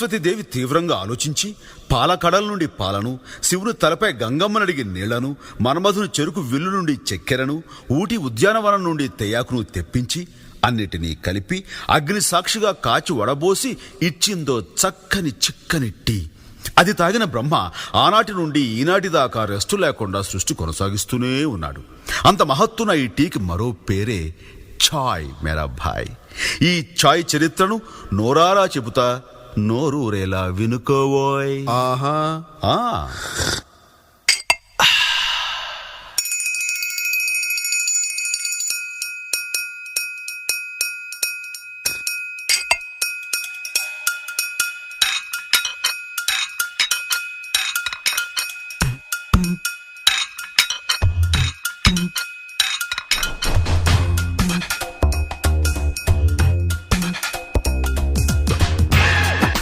సరస్వతీదేవి తీవ్రంగా ఆలోచించి పాలకడల నుండి పాలను, శివుని తలపై గంగమ్మనడిగి నీళ్లను, మన్మధుని చెరుకు విల్లు నుండి చక్కెరను, ఊటి ఉద్యానవనం నుండి తెయాకును తెప్పించి అన్నిటినీ కలిపి అగ్ని సాక్షిగా కాచి వడబోసి ఇచ్చిందో చక్కని చిక్కని టీ. అది తాగిన బ్రహ్మ ఆనాటి నుండి ఈనాటి దాకా రెస్టు లేకుండా సృష్టి కొనసాగిస్తూనే ఉన్నాడు. అంత మహత్తున ఈ టీకి మరో పేరే ఛాయ్ మేరా భాయ్. ఈ ఛాయ్ చరిత్రను నోరారా చెబుతా, నోరూరేలా వినుకోవోయ్. ఆహా. ఆ